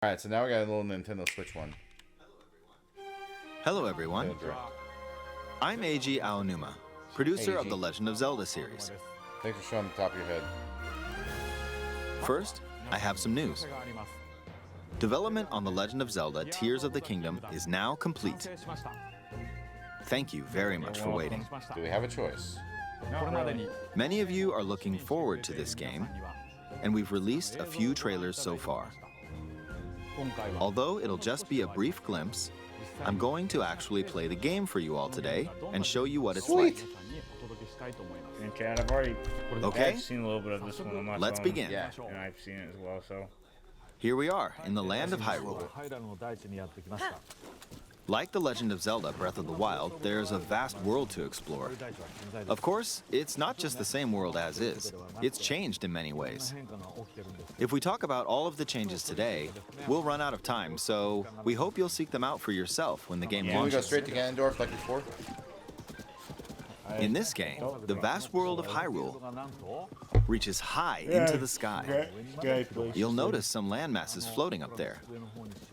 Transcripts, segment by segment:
Alright, so now we got a little Nintendo Switch one. Hello everyone, I'm Eiji Aonuma, producer of the Legend of Zelda series. Thanks for showing the top of your head. First, I have some news. Development on The Legend of Zelda Tears of the Kingdom is now complete. Thank you very much for waiting. Do we have a choice? Many of you are looking forward to this game, and we've released a few trailers so far. Although it'll just be a brief glimpse, I'm going to actually play the game for you all today and show you what it's like. Okay, I've already seen a little bit of this one on my phone. Let's begin. Yeah. And I've seen it as well, so. Here we are in the land of Hyrule. Like The Legend of Zelda Breath of the Wild, there's a vast world to explore. Of course, it's not just the same world as is. It's changed in many ways. If we talk about all of the changes today, we'll run out of time, so we hope you'll seek them out for yourself when the game Can we go launches. straight to Ganondorf like before? In this game, the vast world of Hyrule reaches high into the sky. You'll notice some landmasses floating up there.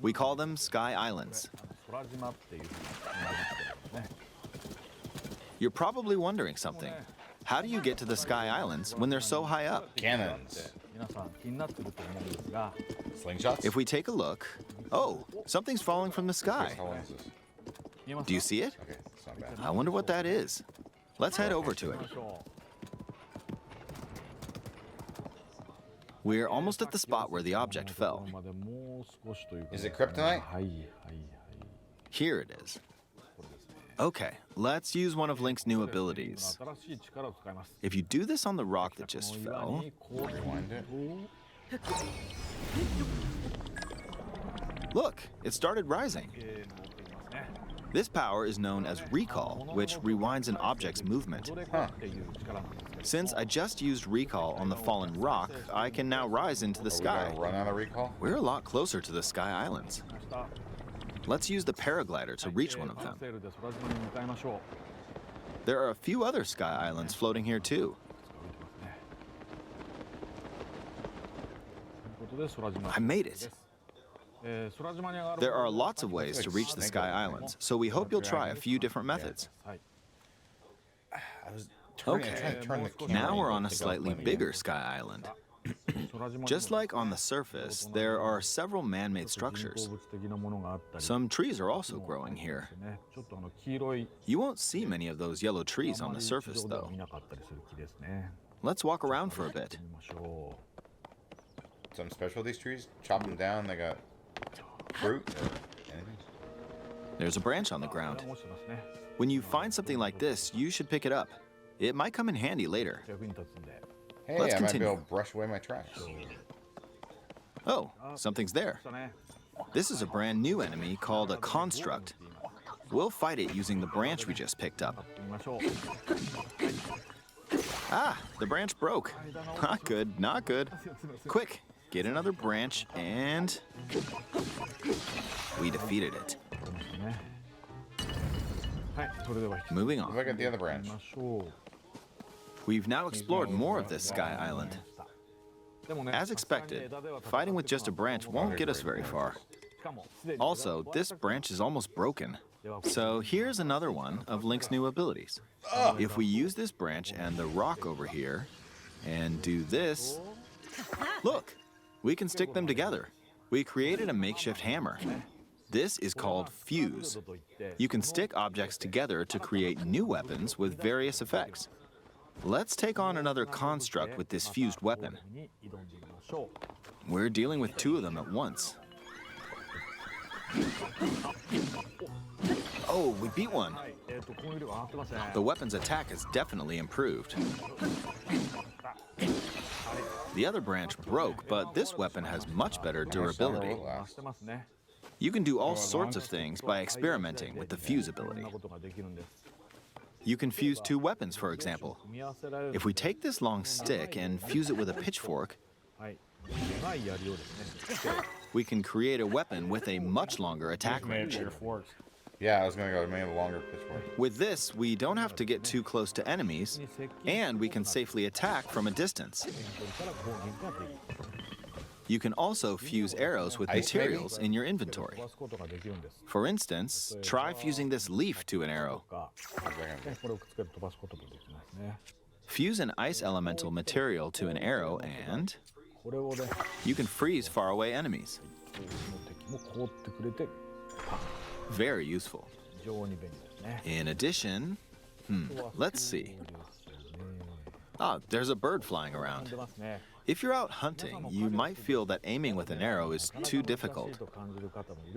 We call them Sky Islands. You're probably wondering something. How do you get to the Sky Islands when they're so high up? Cannons. Slingshots? If we take a look, oh, something's falling from the sky. How long is this? Do you see it? Okay, it's not bad. I wonder what that is. Let's head over to it. We're almost at the spot where the object fell. Is it kryptonite? Here it is. Okay, let's use one of Link's new abilities. If you do this on the rock that just fell, Rewind it. look, it started rising. This power is known as recall, which rewinds an object's movement. Huh. Since I just used recall on the fallen rock, I can now rise into the Are we sky. gonna run out of recall? We're a lot closer to the Sky Islands. Let's use the paraglider to reach one of them. There are a few other Sky Islands floating here too. I made it. There are lots of ways to reach the Sky Islands, so we hope you'll try a few different methods. I was trying Okay, to turn the camera now we're on a to go slightly play me. bigger Sky Island. Just like on the surface, there are several man-made structures. Some trees are also growing here. You won't see many of those yellow trees on the surface, though. Let's walk around for a bit. Something special with these trees? Chop them down, they got fruit or anything? There's a branch on the ground. When you find something like this, you should pick it up. It might come in handy later. Hey, Let's I might be continue. able to brush away my tracks. Oh, something's there. This is a brand new enemy called a construct. We'll fight it using the branch we just picked up. Ah, the branch broke. Not good, not good. Quick, get another branch and... we defeated it. Moving on. Look at the other branch. We've now explored more of this Sky Island. As expected, fighting with just a branch won't get us very far. Also, this branch is almost broken. So here's another one of Link's new abilities. If we use this branch and the rock over here, and do this, look, we can stick them together. We created a makeshift hammer. This is called fuse. You can stick objects together to create new weapons with various effects. Let's take on another construct with this fused weapon. We're dealing with two of them at once. Oh, we beat one. The weapon's attack has definitely improved. The other branch broke, but this weapon has much better durability. You can do all sorts of things by experimenting with the fuse ability. You can fuse two weapons, for example. If we take this long stick and fuse it with a pitchfork, we can create a weapon with a much longer attack range. Yeah, I was gonna go maybe a longer pitchfork. With this, we don't have to get too close to enemies, and we can safely attack from a distance. You can also fuse arrows with Ice, materials in your inventory. For instance, try fusing this leaf to an arrow. Fuse an ice elemental material to an arrow and you can freeze faraway enemies. Very useful. In addition, let's see. Ah, there's a bird flying around. If you're out hunting, you might feel that aiming with an arrow is too difficult.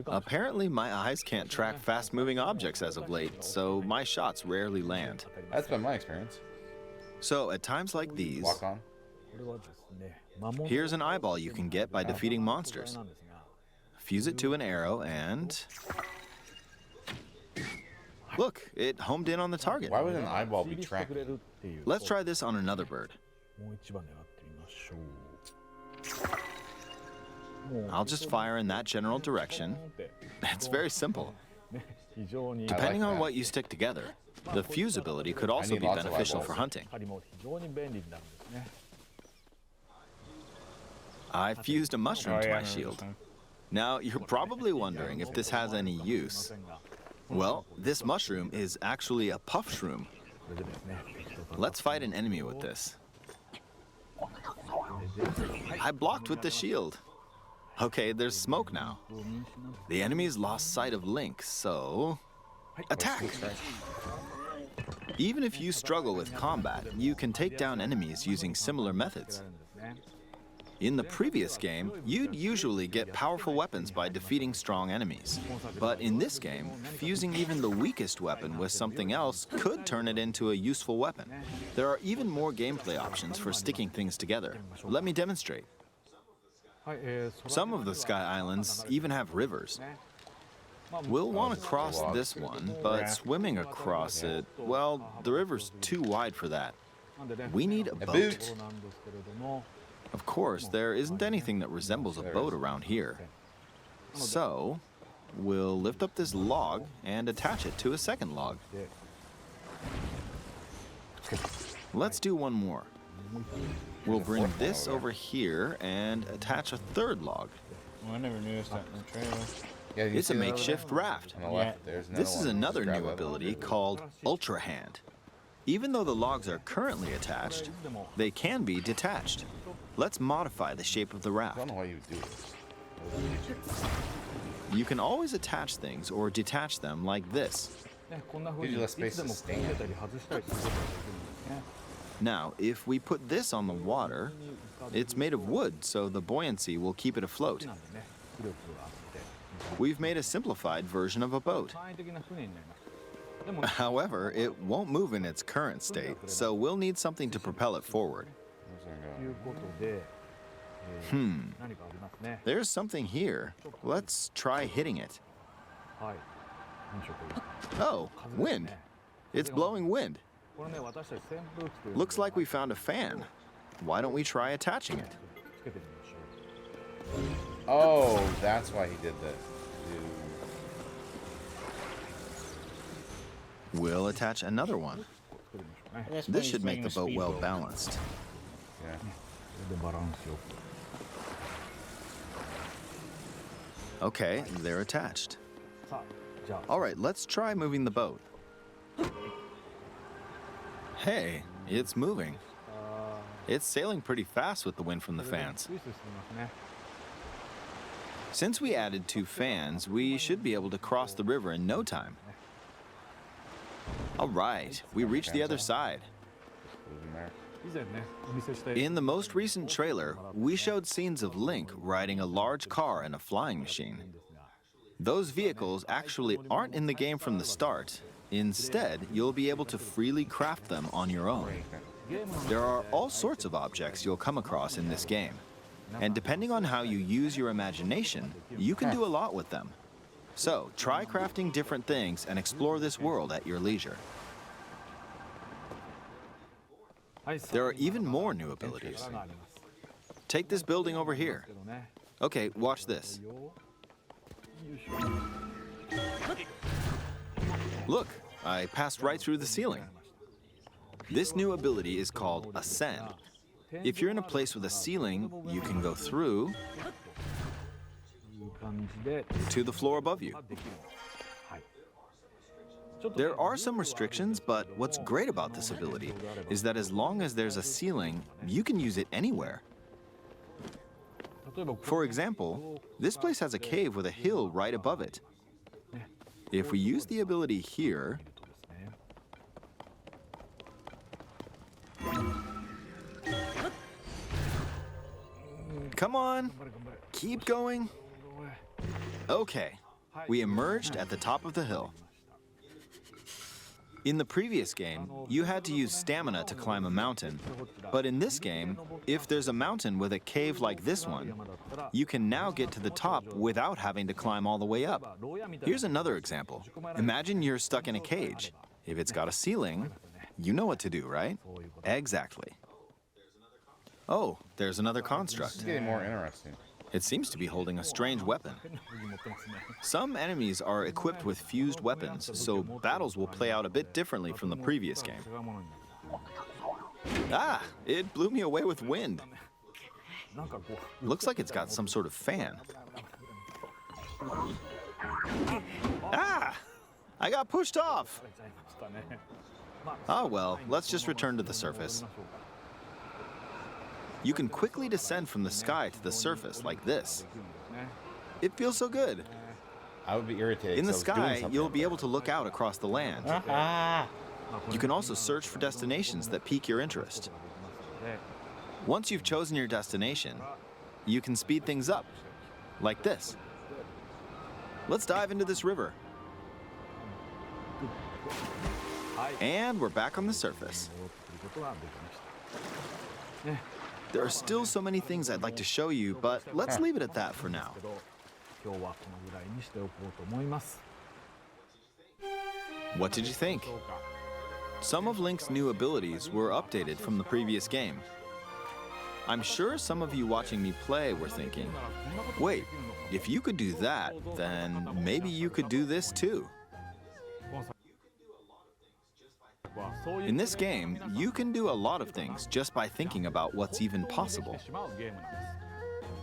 Apparently, my eyes can't track fast-moving objects as of late, so my shots rarely land. That's been my experience. So, at times like these, Walk on. here's an eyeball you can get by defeating monsters. Fuse it to an arrow and... Look, it homed in on the target. Why would an eyeball be tracking? Let's try this on another bird. I'll just fire in that general direction. It's very simple. Depending on what you stick together, the fuse ability could also be beneficial for hunting. I fused a mushroom to my shield. Now, you're probably wondering if this has any use. Well, this mushroom is actually a puff shroom. Let's fight an enemy with this. I blocked with the shield. Okay, there's smoke now. The enemy's lost sight of Link, so... attack! Even if you struggle with combat, you can take down enemies using similar methods. In the previous game, you'd usually get powerful weapons by defeating strong enemies. But in this game, fusing even the weakest weapon with something else could turn it into a useful weapon. There are even more gameplay options for sticking things together. Let me demonstrate. Some of the Sky Islands even have rivers. We'll want to cross this one, but swimming across it, well, the river's too wide for that. We need a boat. Of course, there isn't anything that resembles a boat around here. So, we'll lift up this log and attach it to a second log. Let's do one more. We'll bring this over here and attach a third log. Well, I never noticed that in the trailer. Yeah, you It's a see that over makeshift raft. there? On the left, there's another This is one. another Just grab new it. ability called Ultra Hand. Even though the logs are currently attached, they can be detached. Let's modify the shape of the I raft. don't know why you would do this. You can always attach things or detach them like this. Gives you less space to stand. Now, if we put this on the water, it's made of wood, so the buoyancy will keep it afloat. We've made a simplified version of a boat. However, it won't move in its current state, so we'll need something to propel it forward. There's something here. Let's try hitting it. Oh, wind. It's blowing wind. Looks like we found a fan. Why don't we try attaching it? Oh, that's why he did this. We'll attach another one. This should make the boat well balanced. Yeah. Okay, they're attached. All right, let's try moving the boat. Hey, it's moving. It's sailing pretty fast with the wind from the fans. Since we added 2 fans, we should be able to cross the river in no time. All right, we reached the other side. In the most recent trailer, we showed scenes of Link riding a large car and a flying machine. Those vehicles actually aren't in the game from the start. Instead, you'll be able to freely craft them on your own. There are all sorts of objects you'll come across in this game. And depending on how you use your imagination, you can do a lot with them. So, try crafting different things and explore this world at your leisure. There are even more new abilities. Take this building over here. Okay, watch this. Look, I passed right through the ceiling. This new ability is called Ascend. If you're in a place with a ceiling, you can go through to the floor above you. There are some restrictions, but what's great about this ability is that as long as there's a ceiling, you can use it anywhere. For example, this place has a cave with a hill right above it. If we use the ability here, come on, keep going. Okay, we emerged at the top of the hill. In the previous game, you had to use stamina to climb a mountain. But in this game, if there's a mountain with a cave like this one, you can now get to the top without having to climb all the way up. Here's another example. Imagine you're stuck in a cage. If it's got a ceiling, you know what to do, right? Exactly. Oh, there's another construct. It's getting more interesting. It seems to be holding a strange weapon. Some enemies are equipped with fused weapons, so battles will play out a bit differently from the previous game. Ah, it blew me away with wind. Looks like it's got some sort of fan. Ah, I got pushed off. Oh well, let's just return to the surface. You can quickly descend from the sky to the surface like this. It feels so good. I would be irritated. In the sky, you'll be able to look out across the land. You can also search for destinations that pique your interest. Once you've chosen your destination, you can speed things up, like this. Let's dive into this river. And we're back on the surface. There are still so many things I'd like to show you, but let's leave it at that for now. What did you think? Some of Link's new abilities were updated from the previous game. I'm sure some of you watching me play were thinking, wait, if you could do that, then maybe you could do this too. In this game, you can do a lot of things just by thinking about what's even possible.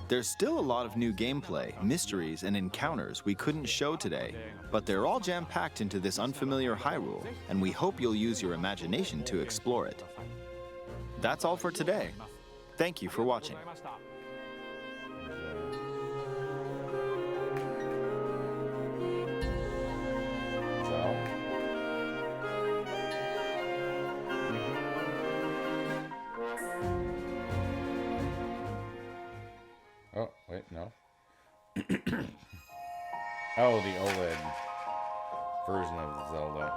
There's still a lot of new gameplay, mysteries, and encounters we couldn't show today, but they're all jam-packed into this unfamiliar Hyrule, and we hope you'll use your imagination to explore it. That's all for today. Thank you for watching. Oh, wait, no. Oh, the OLED version of Zelda.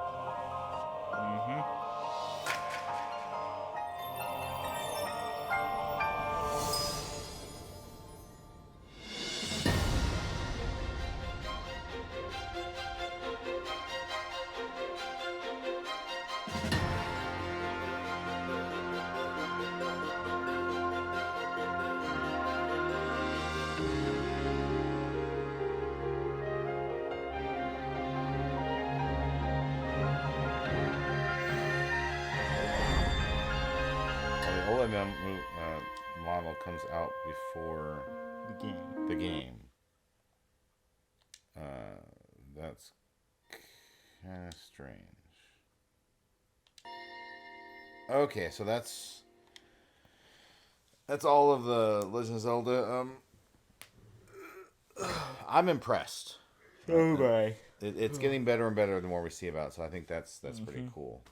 OLED model comes out before the game. That's kind of strange. Okay, so that's all of the Legend of Zelda. I'm impressed. Oh my! It's getting better and better the more we see about it, so I think that's pretty cool.